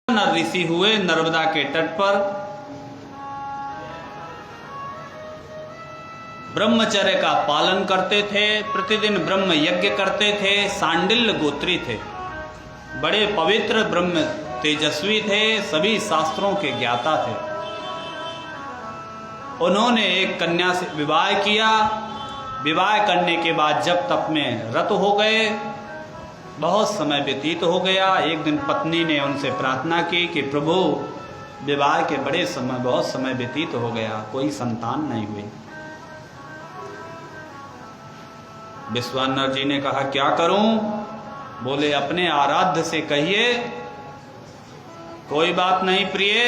नर ऋषि हुए नर्मदा के तट पर। ब्रह्मचर्य का पालन करते थे, प्रतिदिन ब्रह्म यज्ञ करते थे, सांडिल्य गोत्री थे, बड़े पवित्र ब्रह्म तेजस्वी थे, सभी शास्त्रों के ज्ञाता थे। उन्होंने एक कन्या से विवाह किया। विवाह करने के बाद जब तप में रत हो गए, बहुत समय व्यतीत हो गया। एक दिन पत्नी ने उनसे प्रार्थना की कि प्रभु, विवाह के बहुत समय व्यतीत हो गया, कोई संतान नहीं हुई। विश्वानर जी ने कहा क्या करूं? बोले अपने आराध्य से कहिए कोई बात नहीं प्रिय।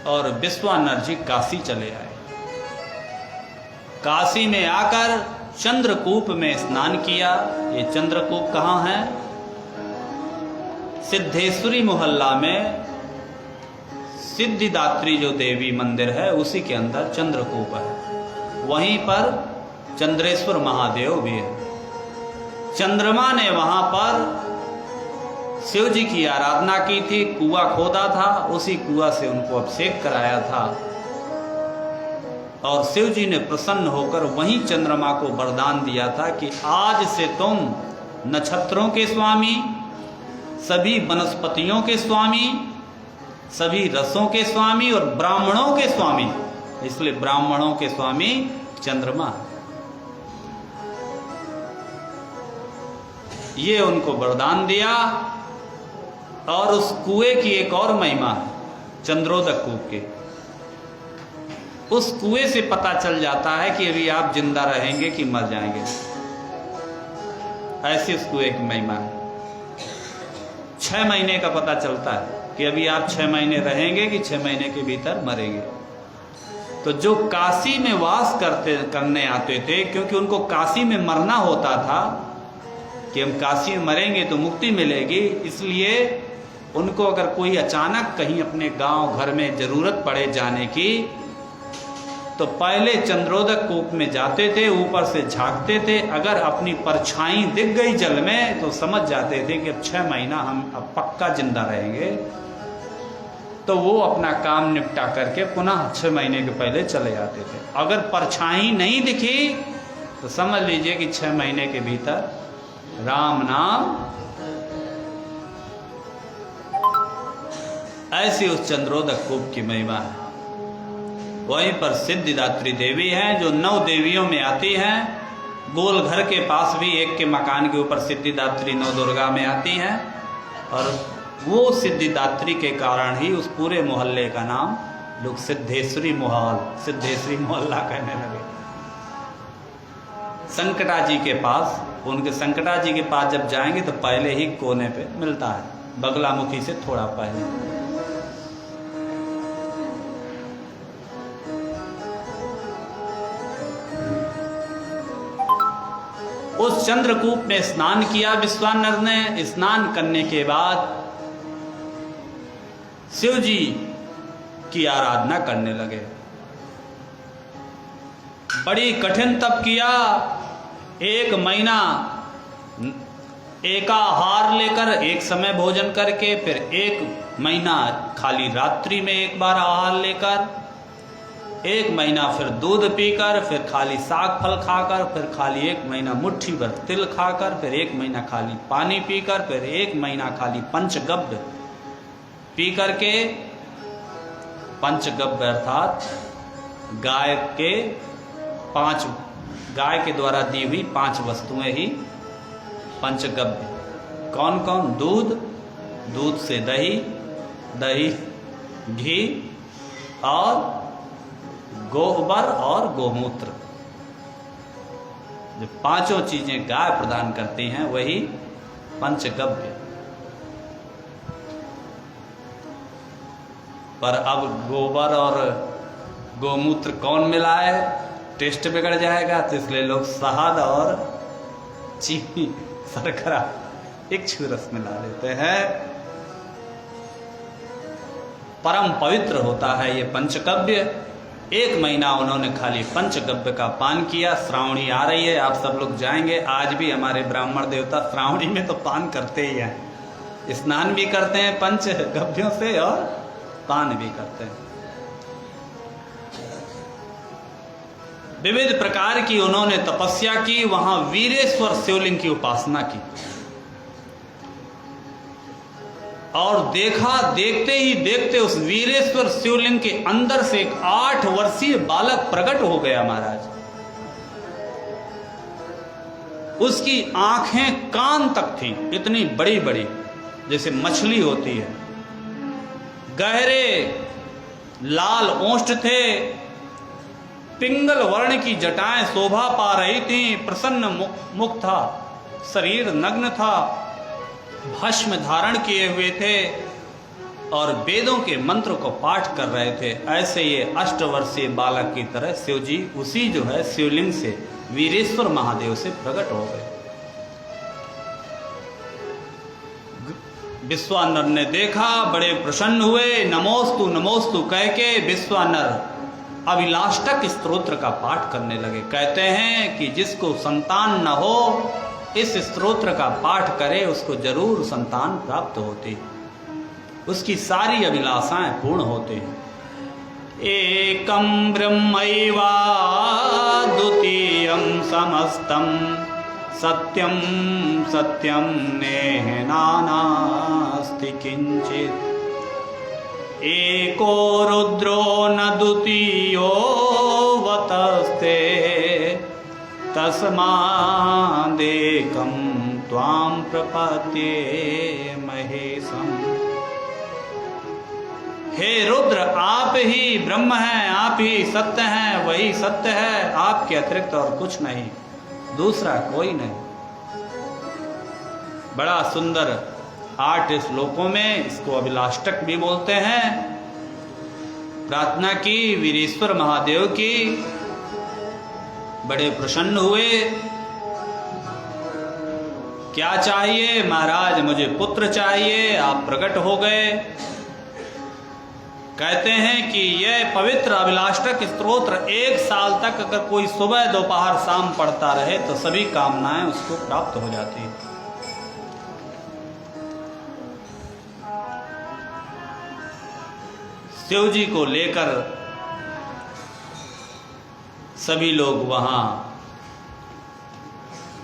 और विश्वानर जी काशी चले आए। काशी में आकर चंद्रकूप में स्नान किया। ये चंद्रकूप कहाँ है? सिद्धेश्वरी मोहल्ला में सिद्धिदात्री जो देवी मंदिर है उसी के अंदर चंद्रकूप है। वहीं पर चंद्रेश्वर महादेव भी है। चंद्रमा ने वहां पर शिव जी की आराधना की थी, कुआं खोदा था, उसी कुआं से उनको अभिषेक कराया था। और शिव जी ने प्रसन्न होकर वहीं चंद्रमा को वरदान दिया था कि आज से तुम नक्षत्रों के स्वामी, सभी वनस्पतियों के स्वामी, सभी रसों के स्वामी और ब्राह्मणों के स्वामी। इसलिए ब्राह्मणों के स्वामी चंद्रमा। ये उनको वरदान दिया। और उस कुएं की एक और महिमा है, चंद्रोदक कूप के। उस कुएं से पता चल जाता है कि अभी आप जिंदा रहेंगे कि मर जाएंगे। ऐसी उस कुएं की महिमा है। 6 महीने का पता चलता है कि अभी आप 6 महीने रहेंगे कि 6 महीने के भीतर मरेंगे। तो जो काशी में वास करने आते थे, क्योंकि उनको काशी में मरना होता था कि हम काशी में मरेंगे तो मुक्ति मिलेगी, इसलिए उनको अगर कोई अचानक कहीं अपने गांव घर में जरूरत पड़े जाने की, तो पहले चंद्रोदक कूप में जाते थे, ऊपर से झांकते थे। अगर अपनी परछाई दिख गई जल में तो समझ जाते थे कि अब 6 महीना हम अब पक्का जिंदा रहेंगे। तो वो अपना काम निपटा करके पुनः 6 महीने के पहले चले जाते थे। अगर परछाई नहीं दिखी तो समझ लीजिए कि 6 महीने के भीतर राम नाम। ऐसी उस चंद्रोदक कूप की महिमा है। वहीं पर सिद्धिदात्री देवी हैं जो 9 देवियों में आती हैं। गोल घर के पास भी एक के मकान के ऊपर सिद्धिदात्री नवदुर्गा में आती हैं। और वो सिद्धिदात्री के कारण ही उस पूरे मोहल्ले का नाम लोग सिद्धेश्वरी मोहल्ला कहने लगे। संकटा जी के पास, उनके संकटा जी के पास जब जाएंगे तो पहले ही कोने पे मिलता है, बगलामुखी से थोड़ा पहले। उस चंद्रकूप में स्नान किया विश्वानर ने। स्नान करने के बाद शिव जी की आराधना करने लगे। बड़ी कठिन तप किया। 1 महीना एकाहार लेकर, एक समय भोजन करके, फिर 1 महीना खाली रात्रि में एक बार आहार लेकर, 1 महीना फिर दूध पीकर, फिर खाली साग फल खाकर, फिर खाली 1 महीना मुट्ठी भर तिल खाकर, फिर 1 महीना खाली पानी पीकर, फिर 1 महीना खाली पंचगव्य पी करके। पंचगव्य अर्थात गाय के द्वारा दी हुई 5 वस्तुएं ही पंचगव्य। कौन कौन? दूध से दही, घी और गोबर और गोमूत्र। जो 5 चीजें गाय प्रदान करती हैं वही पंचगव्य। पर अब गोबर और गोमूत्र कौन मिलाए? टेस्ट बिगड़ जाएगा। तो इसलिए लोग शहद और चीनी, शर्करा, इक्षु रस मिला लेते हैं। परम पवित्र होता है ये पंचगव्य। 1 महीना उन्होंने खाली पंचगव्य का पान किया। श्रावणी आ रही है, आप सब लोग जाएंगे। आज भी हमारे ब्राह्मण देवता श्रावणी में तो पान करते ही हैं। स्नान भी करते हैं पंच गव्यों से और पान भी करते हैं। विविध प्रकार की उन्होंने तपस्या की, वहां वीरेश्वर शिवलिंग की उपासना की और देखा, देखते ही देखते उस वीरेश्वर शिवलिंग के अंदर से एक 8 वर्षीय बालक प्रकट हो गया महाराज। उसकी आंखें कान तक थी, इतनी बड़ी बड़ी जैसे मछली होती है, गहरे लाल ओष्ठ थे, पिंगल वर्ण की जटाएं शोभा पा रही थीं, प्रसन्न मुख था, शरीर नग्न था, भस्म धारण किए हुए थे और वेदों के मंत्र को पाठ कर रहे थे। ऐसे ये 8 वर्षीय बालक की तरह शिव जी उसी जो है शिवलिंग से वीरेश्वर महादेव से प्रकट हो गए। विश्वानर ने देखा, बड़े प्रसन्न हुए, नमोस्तु नमोस्तु कह के विश्वानर अभिलाष्टक स्तोत्र का पाठ करने लगे। कहते हैं कि जिसको संतान न हो इस स्तोत्र का पाठ करे उसको जरूर संतान प्राप्त होती, उसकी सारी अभिलाषाएं पूर्ण होती हैं। एकम ब्रह्मैवा द्वितीयं समस्तं सत्यं सत्यं नेह नानास्ति किंचित् एको रुद्रो न द्वितीयो वतस्ते तस्मादेकं त्वां प्रपद्ये महेशम्। हे रुद्र, आप ही ब्रह्म हैं, आप ही सत्य हैं, वही सत्य है, आपके अतिरिक्त और कुछ नहीं, दूसरा कोई नहीं। बड़ा सुंदर 8 श्लोकों में इसको अभिलाष्टक भी बोलते हैं। प्रार्थना की वीरेश्वर महादेव की, बड़े प्रसन्न हुए। क्या चाहिए महाराज? मुझे पुत्र चाहिए। आप प्रकट हो गए। कहते हैं कि यह पवित्र अभिलाष्टक स्तोत्र 1 साल तक अगर कोई सुबह दोपहर शाम पढ़ता रहे तो सभी कामनाएं उसको प्राप्त हो जाती हैं। शिव जी को लेकर सभी लोग वहां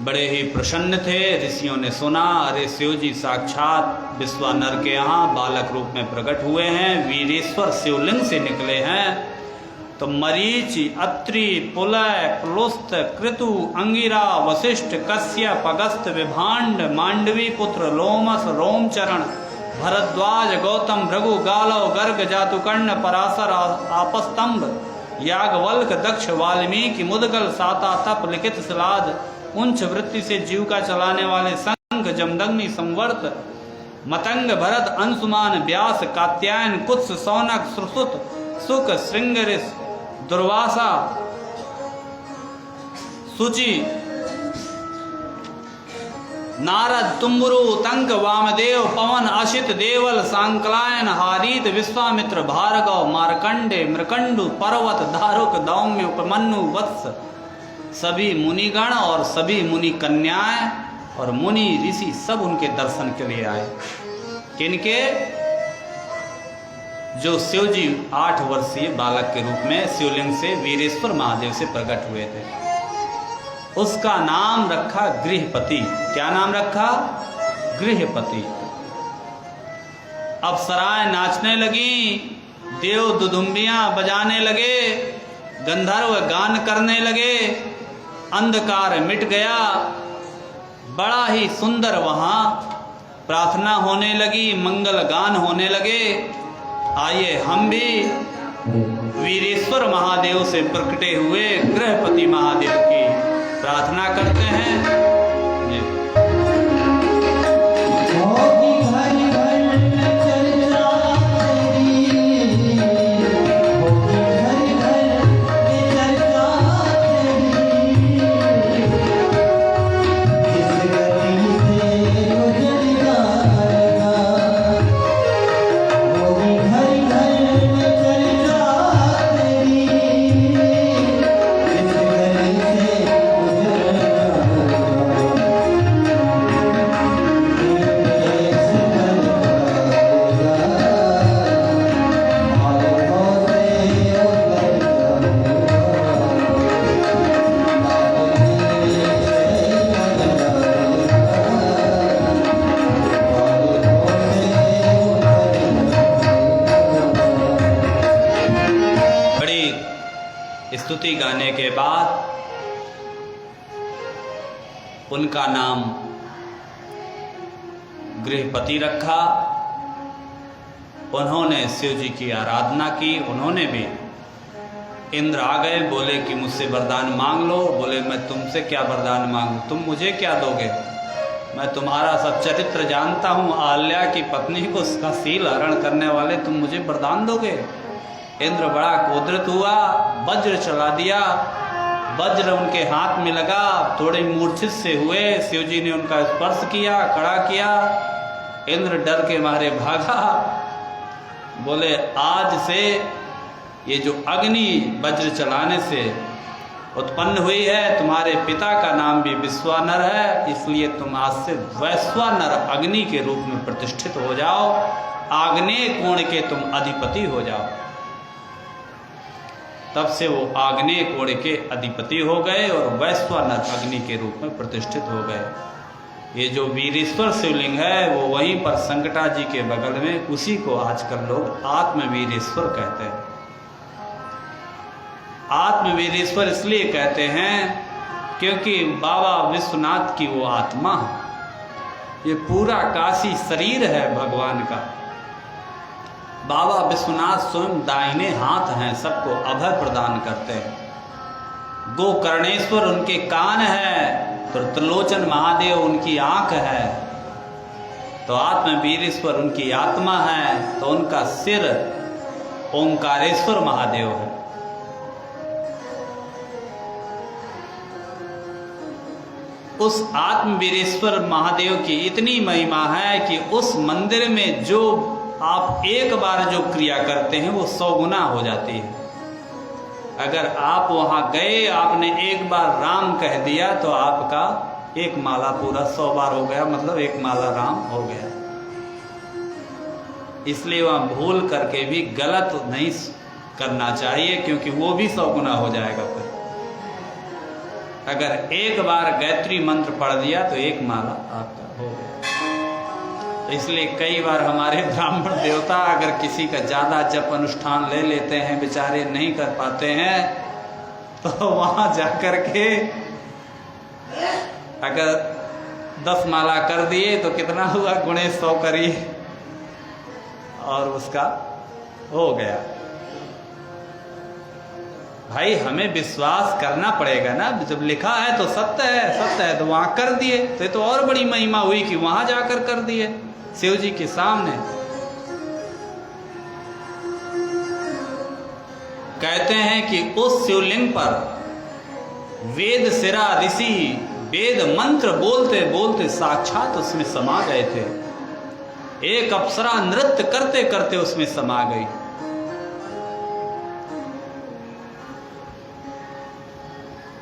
बड़े ही प्रसन्न थे। ऋषियों ने सुना, अरे शिव जी साक्षात विश्वानर के यहाँ बालक रूप में प्रकट हुए हैं, वीरेश्वर शिवलिंग से निकले हैं। तो मरीच, अत्रि, पुलय, प्लुस्त, कृतु, अंगिरा, वशिष्ठ, कश्यप, अगस्त्य, विभांड, मांडवी पुत्र, लोमस, रोमचरण, भरद्वाज, गौतम, भृगु, गालव, गर्ग, जातुकर्ण, पराशर, आपस्तंभ, याज्ञवल्क्य, दक्ष, वाल्मीकि, मुदगल, सातातप, लिखित, शिलाद, उंच वृत्ति से जीविका चलाने वाले संघ, जमदग्नि, संवर्त, मतंग, भरत, अंशुमान, व्यास, कात्यायन, कुत्स, सौनक, सुश्रुत, सुक, श्रृंगरिस, दुर्वासा, शुचि, नारद, तुम्बुरु, तंक, वामदेव, पवन, अशित, देवल, सांकलायन, हारीत, विश्वामित्र, भार्गव, मार्कंडे, मृकंडु, पर्वत, दारुक, दौम्य, उपमन्यु, वत्स, सभी मुनिगण और सभी मुनि कन्याएं और मुनि ऋषि सब उनके दर्शन के लिए आए। किनके? जो शिव जी 8 वर्षीय बालक के रूप में शिवलिंग से वीरेश्वर महादेव से प्रकट हुए थे। उसका नाम रखा गृहपति। क्या नाम रखा? गृहपति। अप्सराएं नाचने लगी, देव दुदुम्बियां बजाने लगे, गंधर्व गान करने लगे, अंधकार मिट गया, बड़ा ही सुंदर वहां प्रार्थना होने लगी, मंगल गान होने लगे। आइए हम भी वीरेश्वर महादेव से प्रकटे हुए गृहपति महादेव की प्रार्थना करते हैं। स्तुति गाने के बाद उनका नाम गृहपति रखा। उन्होंने शिव जी की आराधना की। उन्होंने भी, इंद्र आ गए, बोले कि मुझसे वरदान मांग लो। बोले मैं तुमसे क्या वरदान मांगूं, तुम मुझे क्या दोगे, मैं तुम्हारा सब चरित्र जानता हूँ, आल्या की पत्नी को उसका शील हरण करने वाले, तुम मुझे वरदान दोगे। इंद्र बड़ा क्रोधित हुआ, वज्र चला दिया। वज्र उनके हाथ में लगा, थोड़े मूर्छित से हुए। शिव जी ने उनका स्पर्श किया, कड़ा किया। इंद्र डर के मारे भागा। बोले आज से ये जो अग्नि वज्र चलाने से उत्पन्न हुई है, तुम्हारे पिता का नाम भी विश्वानर है, इसलिए तुम आज से वैश्वानर अग्नि के रूप में प्रतिष्ठित हो जाओ, आग्नेय कोण के तुम अधिपति हो जाओ। तब से वो आग्नेय कोण के अधिपति हो गए और वैश्वानर अग्नि के रूप में प्रतिष्ठित हो गए। ये जो वीरेश्वर शिवलिंग है वो वहीं पर संकटा जी के बगल में, उसी को आजकल लोग आत्मवीरेश्वर कहते हैं। आत्मवीरेश्वर इसलिए कहते हैं क्योंकि बाबा विश्वनाथ की वो आत्मा, ये पूरा काशी शरीर है भगवान का। बाबा विश्वनाथ स्वयं दाहिने हाथ हैं, सबको अभय प्रदान करते हैं। गोकर्णेश्वर उनके कान है, तो त्रिलोचन महादेव उनकी आंख है, तो आत्मवीरेश्वर उनकी आत्मा है, तो उनका सिर ओंकारेश्वर महादेव है। उस आत्मवीरेश्वर महादेव की इतनी महिमा है कि उस मंदिर में जो आप एक बार जो क्रिया करते हैं वो 100 गुना हो जाती है। अगर आप वहां गए, आपने एक बार राम कह दिया तो आपका एक माला पूरा 100 बार हो गया, मतलब एक माला राम हो गया। इसलिए वहां भूल करके भी गलत नहीं करना चाहिए, क्योंकि वो भी 100 गुना हो जाएगा। फिर अगर एक बार गायत्री मंत्र पढ़ दिया तो एक माला आपका हो गया। इसलिए कई बार हमारे ब्राह्मण देवता अगर किसी का ज़्यादा जप अनुष्ठान ले लेते हैं, बेचारे नहीं कर पाते हैं, तो वहाँ जाकर के अगर 10 माला कर दिए तो कितना हुआ, गुणे 100 करिए और उसका हो गया। भाई हमें विश्वास करना पड़ेगा ना, जब लिखा है तो सत्य है, सत्य है तो वहाँ कर दिए, तो ये तो और बड़ी महिमा हुई कि वहाँ जाकर कर दिए शिव जी के सामने। कहते हैं कि उस शिवलिंग पर वेद सिरा ऋषि वेद मंत्र बोलते बोलते साक्षात उसमें समा गए थे। एक अप्सरा नृत्य करते करते उसमें समा गई।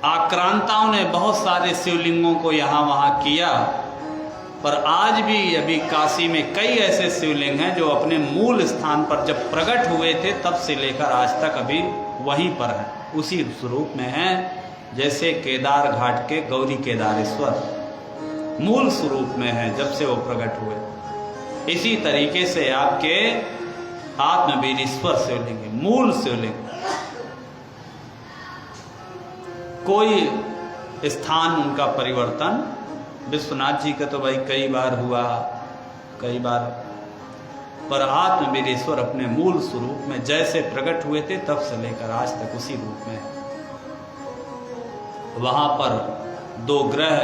आक्रांताओं ने बहुत सारे शिवलिंगों को यहाँ वहाँ किया, पर आज भी अभी काशी में कई ऐसे शिवलिंग हैं जो अपने मूल स्थान पर जब प्रकट हुए थे तब से लेकर आज तक अभी वहीं पर हैं, उसी स्वरूप में हैं। जैसे केदार घाट के गौरी केदारेश्वर मूल स्वरूप में है जब से वो प्रकट हुए, इसी तरीके से आपके आत्मवीरेश्वर शिवलिंग है, मूल शिवलिंग। कोई स्थान उनका परिवर्तन, विश्वनाथ जी का तो भाई कई बार हुआ, कई बार, पर आत्मवीरेश्वर अपने मूल स्वरूप में जैसे प्रकट हुए थे तब से लेकर आज तक उसी रूप में। वहाँ पर 2 ग्रह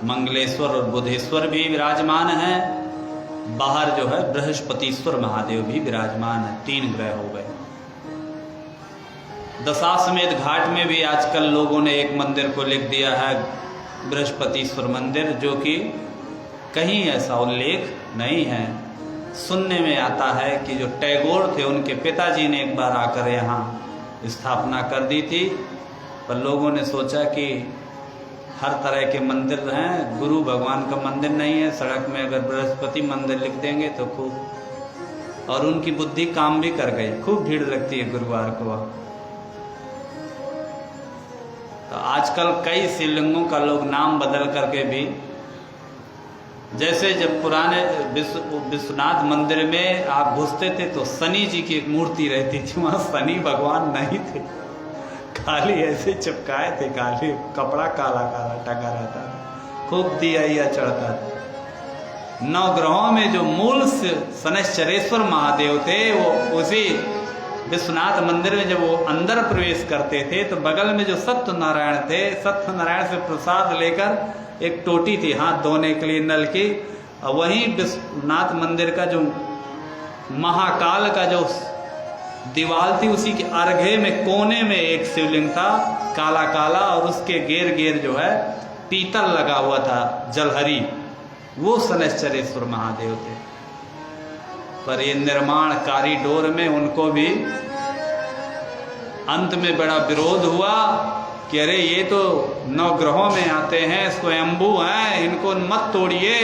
मंगलेश्वर और बुधेश्वर भी विराजमान हैं। बाहर जो है बृहस्पतिश्वर महादेव भी विराजमान है। 3 ग्रह हो गए। दशाश्वमेध घाट में भी आजकल लोगों ने एक मंदिर को लिख दिया है बृहस्पतिश्वर मंदिर, जो कि कहीं ऐसा उल्लेख नहीं है। सुनने में आता है कि जो टैगोर थे उनके पिताजी ने एक बार आकर यहाँ स्थापना कर दी थी, पर लोगों ने सोचा कि हर तरह के मंदिर हैं, गुरु भगवान का मंदिर नहीं है, सड़क में अगर बृहस्पति मंदिर लिख देंगे तो खूब, और उनकी बुद्धि काम भी कर गई, खूब भीड़ लगती है गुरुवार को। तो आजकल कई शिवलिंगों का लोग नाम बदल करके भी, जैसे जब पुराने विश्वनाथ मंदिर में आप घुसते थे तो शनि जी की एक मूर्ति रहती थी, वहाँ शनि भगवान नहीं थे, खाली ऐसे चिपकाए थे, खाली कपड़ा काला काला टंगा रहता था, खूब दिया चढ़ता था। 9 ग्रहों में जो मूल शनैश्चरेश्वर महादेव थे, वो उसी विश्वनाथ मंदिर में जब वो अंदर प्रवेश करते थे तो बगल में जो सत्यनारायण थे, सत्यनारायण से प्रसाद लेकर एक टोटी थी हाथ धोने के लिए नल की, और वहीं विश्वनाथ मंदिर का जो महाकाल का जो दीवार थी, उसी के अर्घे में कोने में एक शिवलिंग था काला काला, और उसके घेर घेर जो है पीतल लगा हुआ था जलहरी, वो शनैश्चरेश्वर महादेव थे। पर ये निर्माण कॉरिडोर में उनको भी अंत में बड़ा विरोध हुआ कि अरे ये तो 9 ग्रहों में आते हैं, स्वयंभू हैं, इनको मत तोड़िए।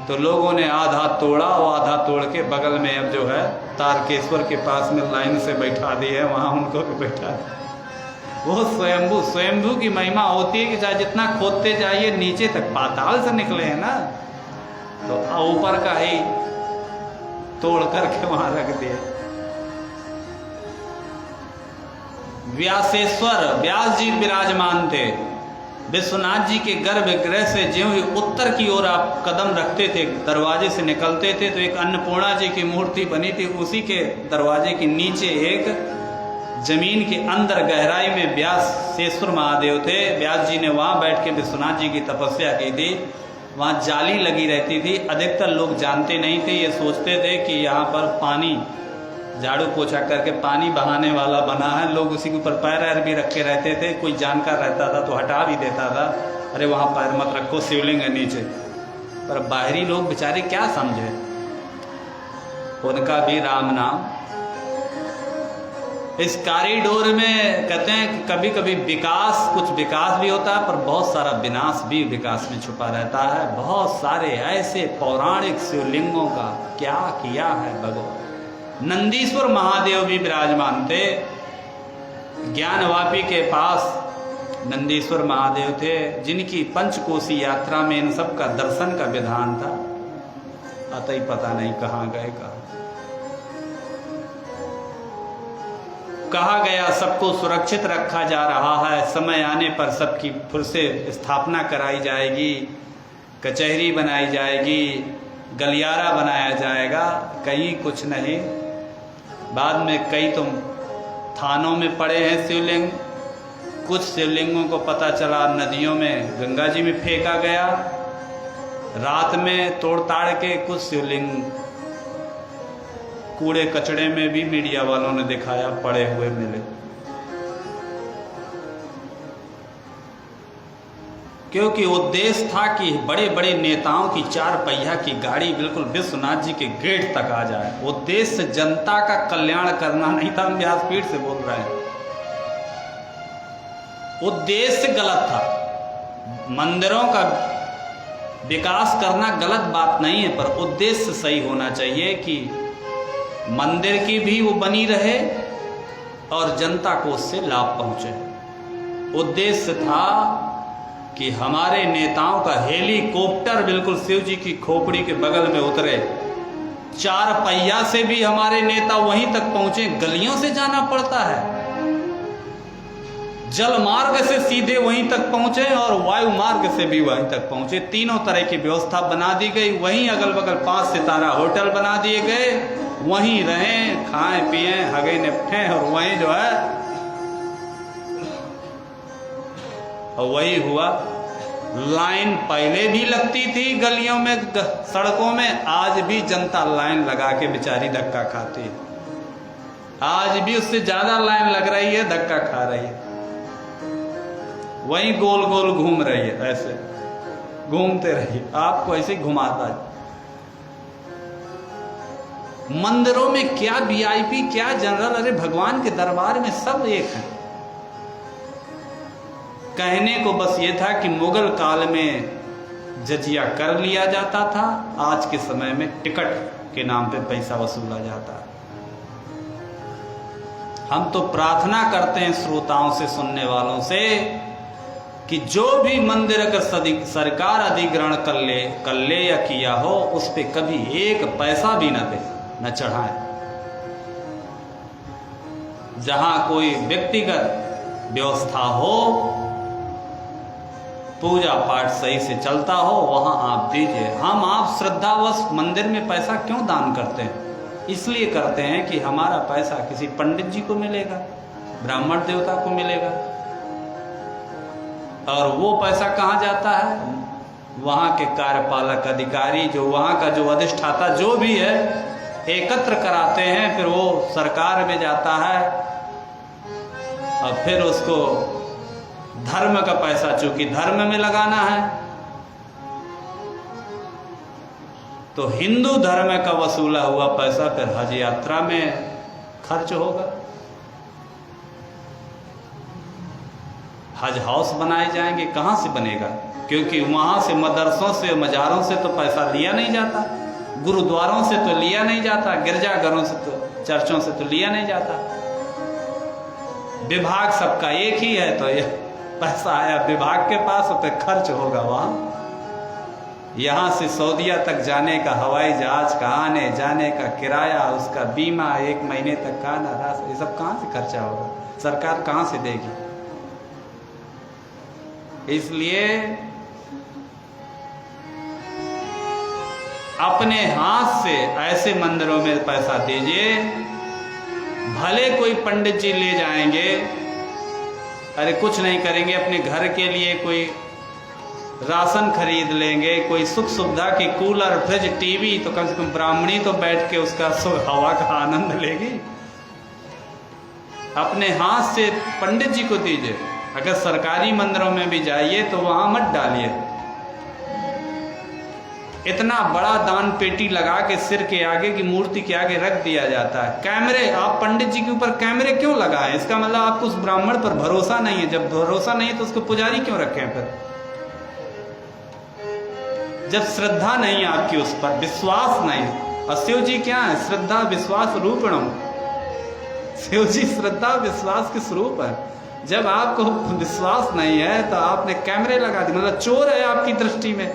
तो लोगों ने आधा तोड़ा और आधा तोड़ के बगल में अब जो है तारकेश्वर के पास में लाइन से बैठा दी है, वहाँ उनको भी बैठा दिया। वो स्वयंभू की महिमा होती है कि चाहे जितना खोदते जाइए नीचे तक पाताल से निकले हैं ना, तो ऊपर का ही तोड़ करके वहां रख दिए। व्यासेश्वर व्यास जी विराजमान थे। विश्वनाथ जी के गर्भगृह से ज्यों ही उत्तर की ओर आप कदम रखते थे, दरवाजे से निकलते थे, तो एक अन्नपूर्णा जी की मूर्ति बनी थी, उसी के दरवाजे के नीचे एक जमीन के अंदर गहराई में व्यासेश्वर महादेव थे। व्यास जी ने वहां बैठ के विश्वनाथ जी की तपस्या की थी। वहाँ जाली लगी रहती थी। अधिकतर लोग जानते नहीं थे, ये सोचते थे कि यहाँ पर पानी झाड़ू पोछा करके पानी बहाने वाला बना है, लोग उसी के ऊपर पैर भी रखे रहते थे। कोई जानकार रहता था तो हटा भी देता था, अरे वहाँ पैर मत रखो, शिवलिंग है नीचे। पर बाहरी लोग बेचारे क्या समझे, उनका भी राम नाम। इस कॉरिडोर में कहते हैं कि कभी कभी कुछ विकास भी होता है, पर बहुत सारा विनाश भी विकास में छुपा रहता है। बहुत सारे ऐसे पौराणिक शिवलिंगों का क्या किया है भगवान। नंदीश्वर महादेव भी विराजमान थे। ज्ञानवापी के पास नंदीश्वर महादेव थे, जिनकी पंचकोशी यात्रा में इन सब का दर्शन का विधान था। अतः पता नहीं कहाँ गए कहा गया सबको सुरक्षित रखा जा रहा है, समय आने पर सबकी फिर से स्थापना कराई जाएगी, कचहरी बनाई जाएगी, गलियारा बनाया जाएगा। कहीं कुछ नहीं। बाद में कई तो थानों में पड़े हैं शिवलिंग। कुछ शिवलिंगों को पता चला नदियों में, गंगा जी में फेंका गया। रात में तोड़ ताड़ के कुछ शिवलिंग कूड़े कचड़े में भी मीडिया वालों ने दिखाया पड़े हुए मिले। क्योंकि उद्देश्य था कि बड़े बड़े नेताओं की 4 पहिया की गाड़ी बिल्कुल विश्वनाथ जी के गेट तक आ जाए। उद्देश्य जनता का कल्याण करना नहीं था। हम व्यासपीठ से बोल रहे हैं, उद्देश्य गलत था। मंदिरों का विकास करना गलत बात नहीं है, पर उद्देश्य सही होना चाहिए कि मंदिर की भी वो बनी रहे और जनता को उससे लाभ पहुंचे। उद्देश्य था कि हमारे नेताओं का हेलीकॉप्टर बिल्कुल शिव जी की खोपड़ी के बगल में उतरे, 4 पहिया से भी हमारे नेता वहीं तक पहुंचे। गलियों से जाना पड़ता है, जल मार्ग से सीधे वहीं तक पहुंचे और वायु मार्ग से भी वहीं तक पहुंचे। तीनों तरह की व्यवस्था बना दी गई। वहीं अगल बगल 5 सितारा होटल बना दिए गए, वहीं रहें, खाएं पिएं, हगे निपटें, और वहीं जो है, और वही हुआ। लाइन पहले भी लगती थी गलियों में, सड़कों में, आज भी जनता लाइन लगा के बेचारी धक्का खाती है। आज भी उससे ज्यादा लाइन लग रही है, धक्का खा रही है, वहीं गोल गोल घूम रही है। ऐसे घूमते रहिए, आपको ऐसे घुमाता है। मंदिरों में क्या वीआईपी, क्या जनरल, अरे भगवान के दरबार में सब एक है। कहने को बस ये था कि मुगल काल में जजिया कर लिया जाता था, आज के समय में टिकट के नाम पे पैसा वसूला जाता है। हम तो प्रार्थना करते हैं श्रोताओं से, सुनने वालों से, कि जो भी मंदिर अगर सरकार अधिग्रहण कर ले या किया हो, उस पे कभी 1 पैसा भी न चढ़ाए। जहां कोई व्यक्तिगत व्यवस्था हो, पूजा पाठ सही से चलता हो, वहां आप दीजिए। हम आप श्रद्धावश मंदिर में पैसा क्यों दान करते हैं? इसलिए करते हैं कि हमारा पैसा किसी पंडित जी को मिलेगा, ब्राह्मण देवता को मिलेगा। और वो पैसा कहाँ जाता है? वहाँ के कार्यपालक अधिकारी, जो वहाँ का जो अधिष्ठाता जो भी है, एकत्र कराते हैं, फिर वो सरकार में जाता है और फिर उसको धर्म का पैसा, चूंकि धर्म में लगाना है, तो हिंदू धर्म का वसूला हुआ पैसा फिर हज यात्रा में खर्च होगा। हज हाउस बनाए जाएंगे, कहाँ से बनेगा? क्योंकि वहाँ से मदरसों से, मजारों से तो पैसा लिया नहीं जाता, गुरुद्वारों से तो लिया नहीं जाता, गिरजाघरों से तो, चर्चों से तो लिया नहीं जाता। विभाग सबका एक ही है, तो ये पैसा आया विभाग के पास, तो खर्च होगा वहाँ। यहाँ से सऊदीया तक जाने का हवाई जहाज का आने जाने का किराया, उसका बीमा, 1 महीने तक का ना राशि, ये सब कहाँ से खर्चा होगा? सरकार कहाँ से देगी? इसलिए अपने हाथ से ऐसे मंदिरों में पैसा दीजिए। भले कोई पंडित जी ले जाएंगे, अरे कुछ नहीं करेंगे, अपने घर के लिए कोई राशन खरीद लेंगे, कोई सुख सुविधा की कूलर, फ्रिज, टीवी, तो कम से कम ब्राह्मणी तो बैठ के उसका हवा का आनंद लेगी। अपने हाथ से पंडित जी को दीजिए। अगर सरकारी मंदिरों में भी जाइए तो वहां मत डालिए। इतना बड़ा दान पेटी लगा के सिर के आगे की मूर्ति के आगे रख दिया जाता है। कैमरे, आप पंडित जी के ऊपर कैमरे क्यों लगाएं? इसका मतलब आपको उस ब्राह्मण पर भरोसा नहीं है। जब भरोसा नहीं है तो उसको पुजारी क्यों रखें? फिर जब श्रद्धा नहीं आपकी, उस पर विश्वास नहीं। और शिव जी क्या है? श्रद्धा विश्वास रूपणम। शिव जी श्रद्धा विश्वास के स्वरूप है। जब आपको विश्वास नहीं है तो आपने कैमरे लगा दिए, मतलब चोर है आपकी दृष्टि में।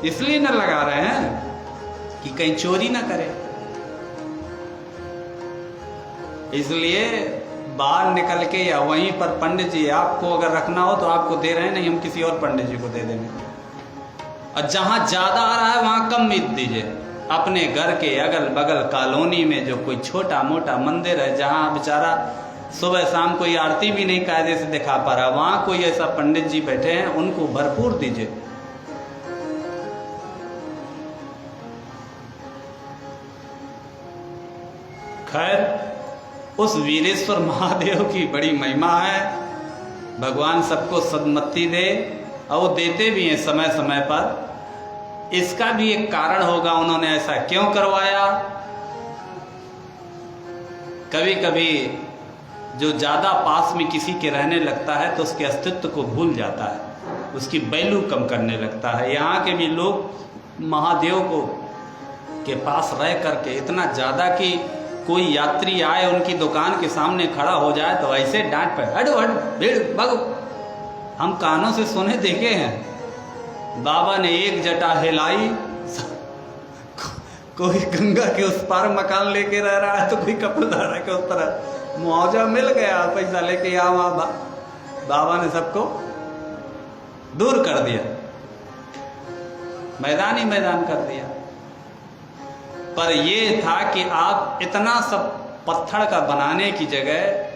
इसलिए न लगा रहे हैं कि कहीं चोरी ना करे। इसलिए बाहर निकल के या वहीं पर पंडित जी, आपको अगर रखना हो तो आपको दे रहे हैं, नहीं हम किसी और पंडित जी को दे देंगे। और जहां ज्यादा आ रहा है वहां कम मत दीजिए। अपने घर के अगल बगल कॉलोनी में जो कोई छोटा मोटा मंदिर है, जहां बेचारा सुबह शाम कोई आरती भी नहीं कायदे से दिखा पा रहा, वहां कोई ऐसा पंडित जी बैठे हैं, उनको भरपूर दीजिए। खैर, उस वीरेश्वर महादेव की बड़ी महिमा है। भगवान सबको सद्मति दे, और वो देते भी हैं समय समय पर। इसका भी एक कारण होगा, उन्होंने ऐसा क्यों करवाया। कभी कभी जो ज्यादा पास में किसी के रहने लगता है तो उसके अस्तित्व को भूल जाता है, उसकी वैल्यू कम करने लगता है। यहाँ के भी लोग महादेव को के पास रह करके इतना ज्यादा कि कोई यात्री आए उनकी दुकान के सामने खड़ा हो जाए तो ऐसे डांट पे, हटो हट, भीड़ भागो। हम कानों से सुने देखे हैं। बाबा ने एक जटा हिलाई, कोई गंगा के उस पार मकान लेके रह रहा है तो कोई कपिलधारा के उस तरह मुआवजा मिल गया, पैसा लेके यहाँ वहाँ बाबा ने सबको दूर कर दिया, मैदान ही मैदान कर दिया। पर ये था कि आप इतना सब पत्थर का बनाने की जगह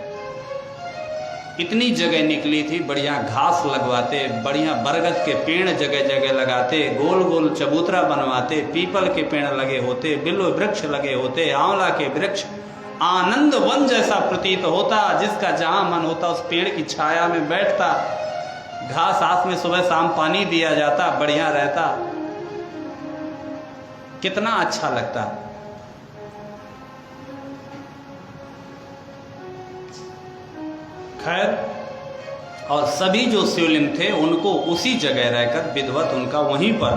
इतनी जगह निकली थी, बढ़िया घास लगवाते, बढ़िया बरगद के पेड़ जगह जगह लगाते, गोल गोल चबूतरा बनवाते, पीपल के पेड़ लगे होते, बिल्व वृक्ष लगे होते, आंवला के वृक्ष, आनंद वन जैसा प्रतीत होता। जिसका जहां मन होता उस पेड़ की छाया में बैठता, घास आस में सुबह शाम पानी दिया जाता, बढ़िया रहता, कितना अच्छा लगता। खैर, और सभी जो शिवलिंग थे उनको उसी जगह रहकर विधिवत उनका वहीं पर,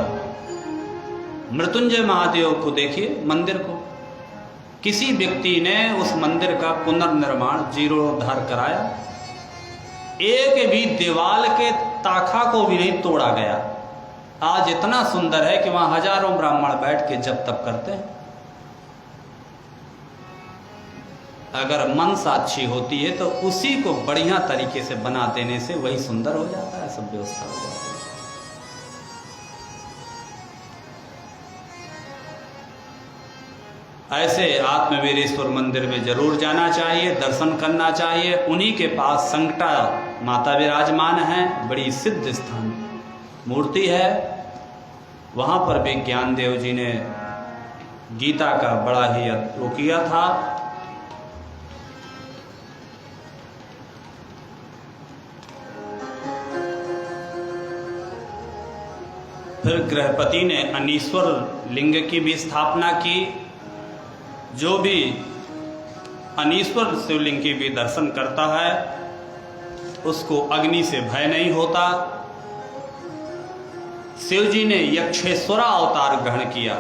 मृत्युंजय महादेव को देखिए मंदिर को, किसी व्यक्ति ने उस मंदिर का पुनर्निर्माण जीर्णोद्धार कराया। एक भी दीवाल के ताखा को भी नहीं तोड़ा गया। आज इतना सुंदर है कि वहां हजारों ब्राह्मण बैठ के जप तप करते हैं। अगर मनसा अच्छी होती है तो उसी को बढ़िया तरीके से बना देने से वही सुंदर हो जाता है, सब व्यवस्था हो जाती है। ऐसे आत्मवीरेश्वर मंदिर में जरूर जाना चाहिए, दर्शन करना चाहिए। उन्हीं के पास संकटा माता विराजमान है, बड़ी सिद्ध स्थान मूर्ति है। वहाँ पर भी ज्ञानदेव जी ने गीता का बड़ा ही वो किया था। फिर गृहपति ने अनीश्वर लिंग की भी स्थापना की। जो भी अनीश्वर शिवलिंग की भी दर्शन करता है उसको अग्नि से भय नहीं होता। शिव जी ने यक्षेश्वरा अवतार ग्रहण किया।